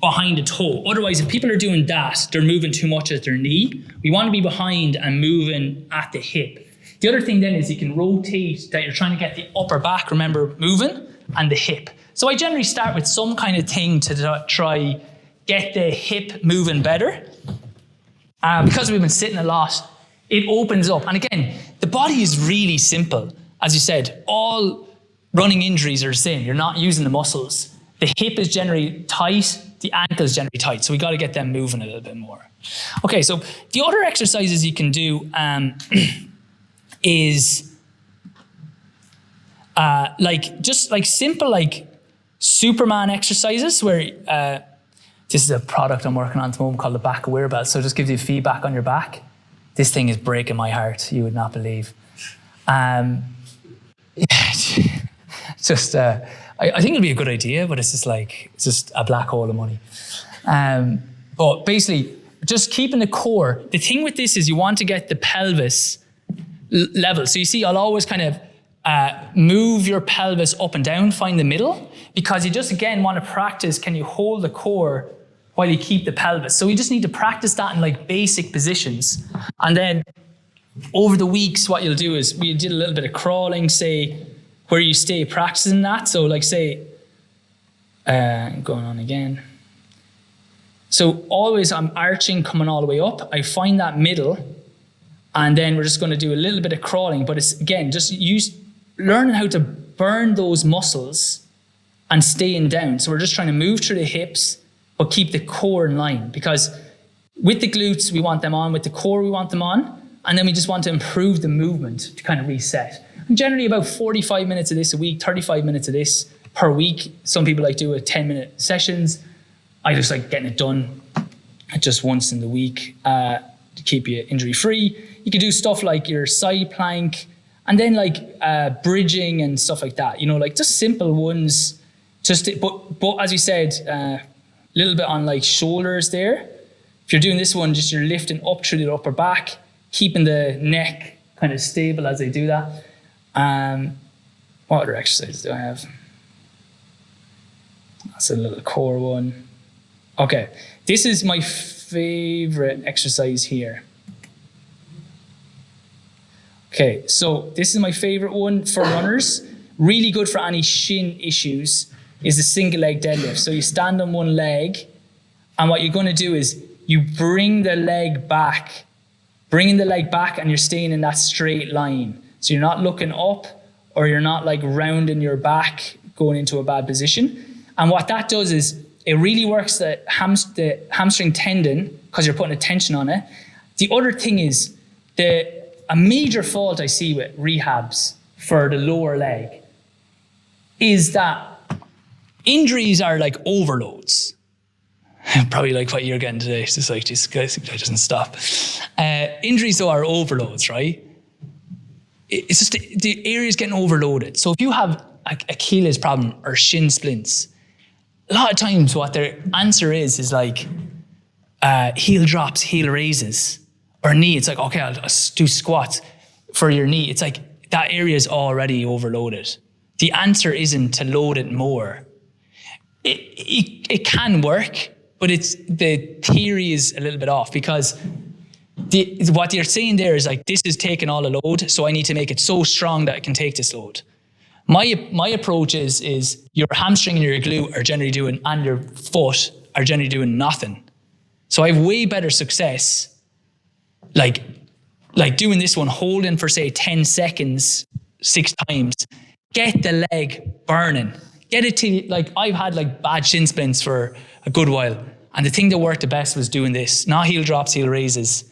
behind the toe. Otherwise, if people are doing that, they're moving too much at their knee. We want to be behind and moving at the hip. The other thing then is you can rotate that you're trying to get the upper back, remember, moving, and the hip. So I generally start with some kind of thing to try get the hip moving better. Because we've been sitting a lot, it opens up. And again, the body is really simple. As you said, all running injuries are the same. You're not using the muscles. The hip is generally tight. The ankle is generally tight. So we got to get them moving a little bit more. Okay, so the other exercises you can do is simple Superman exercises where this is a product I'm working on at the moment called the Back Aware Belt. So it just gives you feedback on your back. This thing is breaking my heart. You would not believe. I think it'd be a good idea, but it's just a black hole of money. But basically, just keeping the core. The thing with this is you want to get the pelvis level. So you see, I'll always kind of move your pelvis up and down, find the middle, because you just, again, want to practice, can you hold the core while you keep the pelvis? So we just need to practice that in basic positions. And then over the weeks, what you'll do is we did a little bit of crawling, say, where you stay practicing that. So say, going on again. So always I'm arching, coming all the way up. I find that middle, and then we're just going to do a little bit of crawling. But it's, again, just learning how to burn those muscles and staying down. So we're just trying to move through the hips, but keep the core in line, because with the glutes, we want them on, with the core, we want them on, and then we just want to improve the movement to kind of reset. And generally about 45 minutes of this a week, 35 minutes of this per week. Some people like do 10-minute sessions. I just like getting it done just once in the week to keep you injury free. You can do stuff like your side plank, and then like bridging and stuff like that. You know, like just simple ones. But as we said, a little bit on like shoulders there. If you're doing this one, just you're lifting up through the upper back, keeping the neck kind of stable as they do that. What other exercises do I have? That's a little core one. Okay, this is my favorite exercise here. Okay, so this is my favorite one for runners. Really good for any shin issues is the single leg deadlift. So you stand on one leg, and what you're going to do is you bring the leg back, and you're staying in that straight line. So you're not looking up, or you're not like rounding your back, going into a bad position. And what that does is it really works the hamstring tendon, because you're putting a tension on it. The other thing is a major fault I see with rehabs for the lower leg is that injuries are like overloads. Probably like what you're getting today. It's just like, this guy doesn't stop. Injuries though are overloads, right? It's just the area's getting overloaded. So if you have Achilles problem or shin splints, a lot of times what their answer is like heel drops, heel raises, or knee. It's like, okay, I'll do squats for your knee. It's like that area is already overloaded. The answer isn't to load it more. It can work, but the theory is a little bit off, because what you're saying there is like, this is taking all the load, so I need to make it so strong that it can take this load. My approach is your hamstring and your glute are generally doing, and your foot are generally doing nothing. So I have way better success like doing this one, holding for say 10 seconds, 6 times, get the leg burning. Get it to, like, I've had like bad shin splints for a good while, and the thing that worked the best was doing this, not heel drops, heel raises.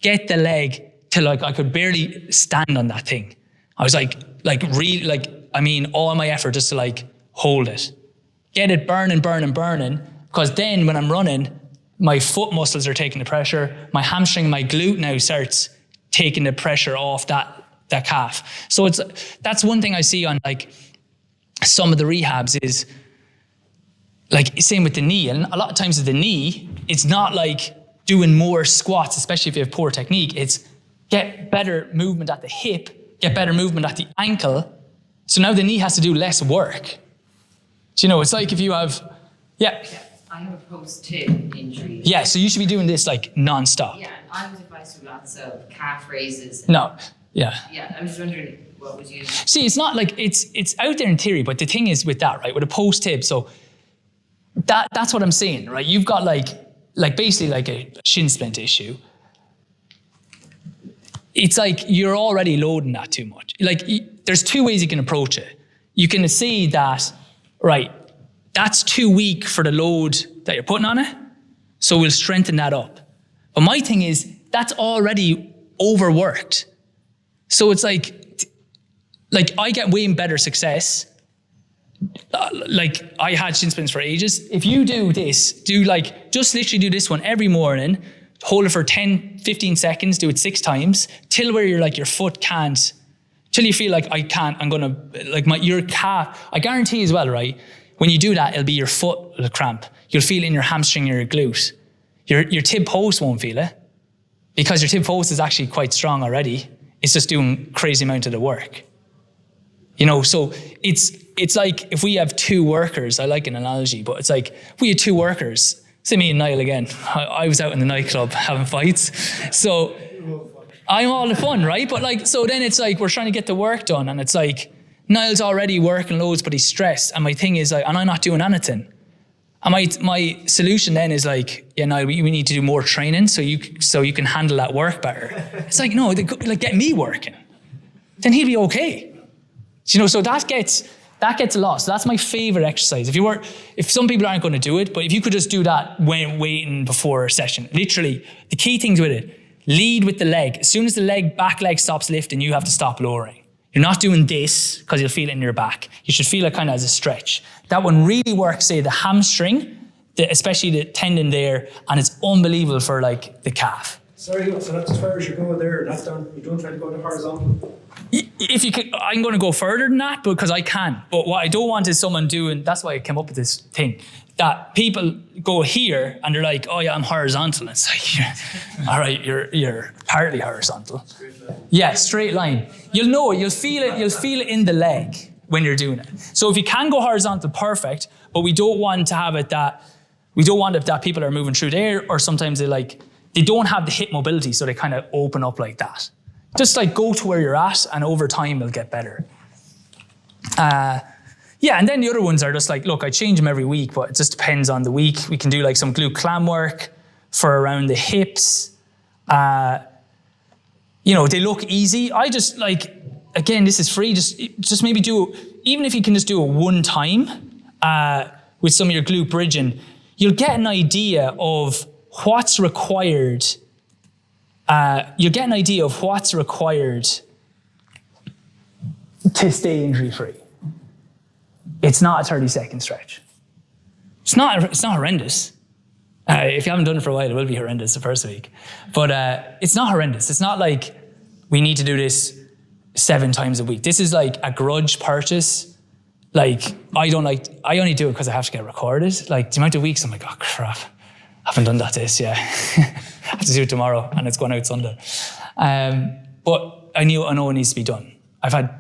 Get the leg to like, I could barely stand on that thing. I was all my effort just to like hold it. Get it burning, because then when I'm running, my foot muscles are taking the pressure, my hamstring, my glute now starts taking the pressure off that calf. So that's one thing I see on like some of the rehabs is like same with the knee. And a lot of times with the knee, it's not like doing more squats, especially if you have poor technique. It's get better movement at the hip, get better movement at the ankle. So now the knee has to do less work. Do you know, it's like if you have, I have a post-tib injury. Yeah, so you should be doing this like non-stop. Yeah, and I was advised to do lots of calf raises. No, yeah. Yeah, I'm just wondering what would you... See, it's not like, it's out there in theory, but the thing is with that, right, with a post-tib, so that's what I'm saying, right? You've got like basically like a shin splint issue. It's like you're already loading that too much. Like there's 2 ways you can approach it. You can say that, right, that's too weak for the load that you're putting on it, so we'll strengthen that up. But my thing is, that's already overworked. So it's like I get way better success. Like I had shin splints for ages. If you do this, just literally do this one every morning, hold it for 10, 15 seconds, do it 6 times, till where you're like, your foot can't, till you feel like I can't, I'm gonna, like your calf, I guarantee as well, right? When you do that, it'll be your foot will cramp. You'll feel it in your hamstring or your glute. Your tib post won't feel it, because your tib post is actually quite strong already. It's just doing crazy amount of the work. You know, so it's like if we have 2 workers, I like an analogy, but it's like we had 2 workers. Say me and Niall again. I was out in the nightclub having fights. So I'm all the fun, right? But like, so then it's like we're trying to get the work done, and it's like Niall's already working loads, but he's stressed. And my thing is like, and I'm not doing anything. And my solution then is like, yeah, Niall, we need to do more training so you can handle that work better. It's like, no, like get me working. Then he'll be okay. You know, so that That gets lost. That's my favorite exercise. If some people aren't going to do it, but if you could just do that when waiting before a session, literally, the key things with it, lead with the leg. As soon as the back leg stops lifting, you have to stop lowering. You're not doing this because you'll feel it in your back. You should feel it kind of as a stretch. That one really works, say, the hamstring, especially the tendon there, and it's unbelievable for like the calf. Sorry, so that's as far as you go there, not down, you don't try to go to horizontal? If you could, I'm going to go further than that because I can. But what I don't want is someone doing, that's why I came up with this thing, that people go here and they're like, oh yeah, I'm horizontal. It's like, all right, you're partly horizontal. Yeah, straight line. You'll know it, you'll feel it in the leg when you're doing it. So if you can go horizontal, perfect, but we don't want to have it that people are moving through there, or sometimes they don't have the hip mobility, so they kind of open up like that. Just like go to where you're at, and over time it'll get better. Yeah, and then the other ones are just like, look, I change them every week, but it just depends on the week. We can do like some glute clam work for around the hips. You know, they look easy. I just like, again, this is free. Just maybe do, even if you can just do it one time with some of your glute bridging, you'll get an idea of what's required. You'll get an idea of what's required to stay injury-free. It's not a 30-second stretch. It's not horrendous. If you haven't done it for a while, it will be horrendous the first week. But it's not horrendous. It's not like we need to do this 7 times a week. This is like a grudge purchase. Like, I only do it because I have to get recorded. Like, the amount of weeks I'm like, oh crap, I haven't done that this, yeah. I have to do it tomorrow, and it's going out Sunday. But I know it needs to be done. I've had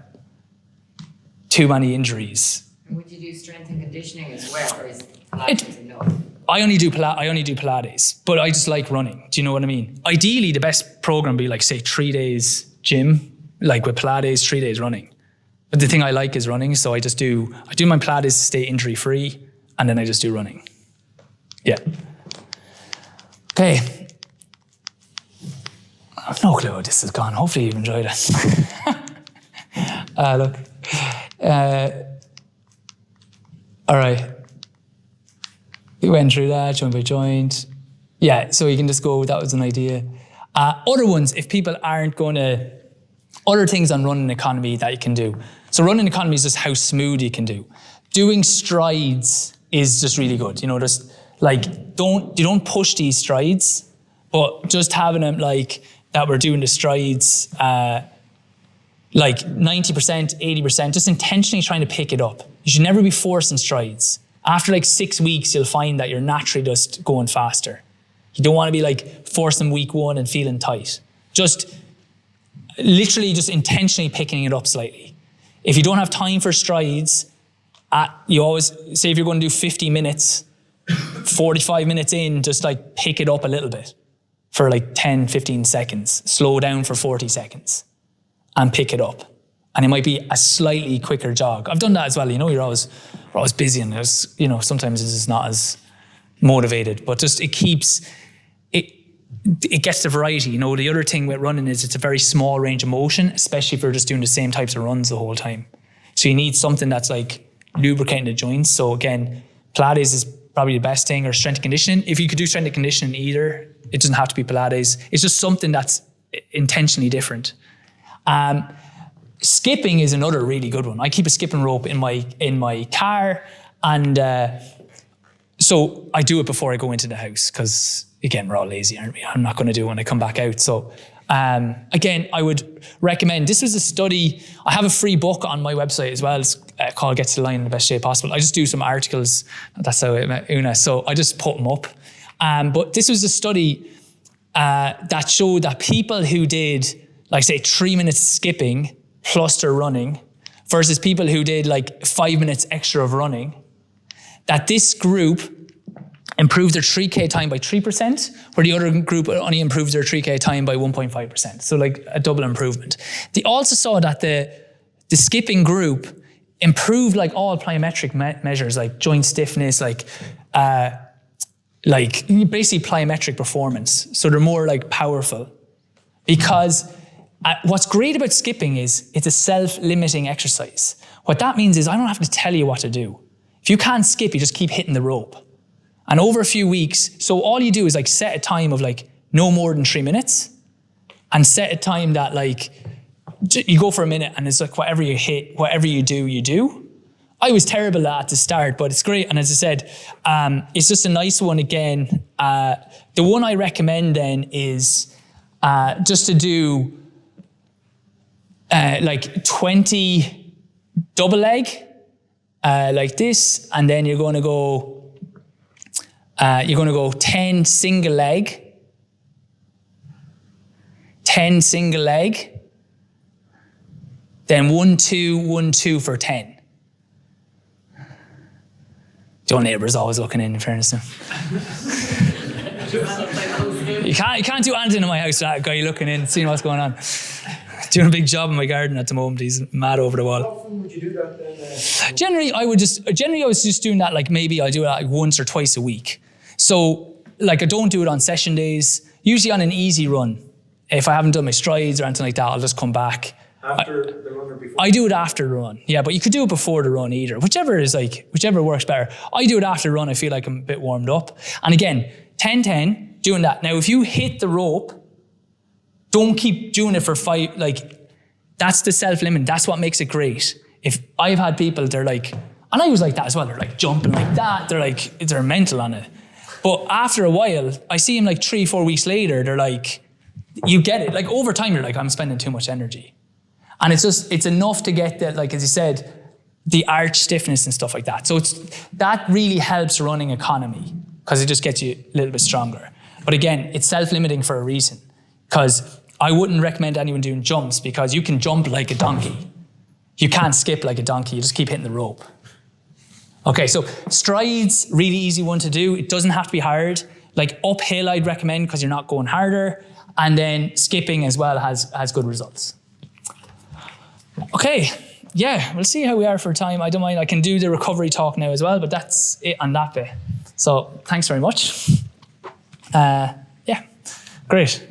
too many injuries. Would you do strength and conditioning as well, or is Pilates enough? I only do Pilates, but I just like running. Do you know what I mean? Ideally, the best program would be like, say, 3 days gym, like with Pilates, 3 days running. But the thing I like is running, so I do my Pilates to stay injury-free, and then I just do running. Yeah. Okay. I've no clue how this has gone. Hopefully you've enjoyed it. Look. All right. We went through that, joint by joint. Yeah, so you can just go, that was an idea. Other ones, if people aren't going to, other things on running economy that you can do. So running economy is just how smooth you can do. Doing strides is just really good. You know, just like, you don't push these strides, but just having them like that we're doing the strides, like 90%, 80%, just intentionally trying to pick it up. You should never be forcing strides. After like 6 weeks, you'll find that you're naturally just going faster. You don't want to be like forcing week 1 and feeling tight. Just literally just intentionally picking it up slightly. If you don't have time for strides, you always say if you're going to do 50 minutes, 45 minutes in, just like pick it up a little bit for like 10, 15 seconds. Slow down for 40 seconds and pick it up. And it might be a slightly quicker jog. I've done that as well. You know, we're always busy, and there's, you know, sometimes it's just not as motivated, but just it gets the variety. You know, the other thing with running is it's a very small range of motion, especially if you're just doing the same types of runs the whole time. So you need something that's like lubricating the joints. So again, Pilates is probably the best thing, or strength and conditioning. If you could do strength and conditioning either, it doesn't have to be Pilates. It's just something that's intentionally different. Skipping is another really good one. I keep a skipping rope in my car, and so I do it before I go into the house because, again, we're all lazy, aren't we? I'm not going to do it when I come back out. So again, I would recommend, this was a study, I have a free book on my website as well. It's called Get to the Line in the Best Shape Possible. I just do some articles. That's how I met Una. So I just put them up. But this was a study that showed that people who did, like say 3 minutes skipping plus their running versus people who did like 5 minutes extra of running, that this group improved their 3K time by 3%, where the other group only improved their 3K time by 1.5%. So like a double improvement. They also saw that the skipping group improved like all plyometric measures, like joint stiffness, like basically plyometric performance. So they're more like powerful because What's great about skipping is it's a self-limiting exercise. What that means is I don't have to tell you what to do. If you can't skip, you just keep hitting the rope. And over a few weeks, so all you do is like set a time of like no more than 3 minutes, and set a time that like you go for a minute and it's like whatever you hit, whatever you do, you do. I was terrible at the start, but it's great. And as I said, it's just a nice one again. The one I recommend then is just to do like 20 double leg like this, and then you're going to go 10 single leg, 10 single leg, then 1, 2, 1, 2 for 10. Your neighbour's always looking in fairness. You can't do anything in my house without a guy looking in, seeing what's going on. Doing a big job in my garden at the moment. He's mad over the wall. How often would you do that then? Generally, I was just doing that like maybe I do it like once or twice a week. So like I don't do it on session days. Usually on an easy run. If I haven't done my strides or anything like that, I'll just come back. After the run or before? I do it after the run, yeah, but you could do it before the run either. Whichever works better. I do it after the run, I feel like I'm a bit warmed up. And again, 10-10, doing that. Now, if you hit the rope, don't keep doing it for 5, like, that's the self-limit. That's what makes it great. If I've had people, they're like, and I was like that as well, they're like jumping like that, they're mental on it. But after a while, I see them like 3-4 weeks later, they're like, you get it. Like over time, you're like, I'm spending too much energy. And it's enough to get that, like, as you said, the arch stiffness and stuff like that. So that really helps running economy because it just gets you a little bit stronger. But again, it's self-limiting for a reason, because I wouldn't recommend anyone doing jumps because you can jump like a donkey. You can't skip like a donkey. You just keep hitting the rope. Okay, so strides, really easy one to do. It doesn't have to be hard. Like uphill, I'd recommend because you're not going harder. And then skipping as well has good results. Okay, yeah, we'll see how we are for time. I don't mind, I can do the recovery talk now as well, but that's it on that bit. So thanks very much. Yeah, great.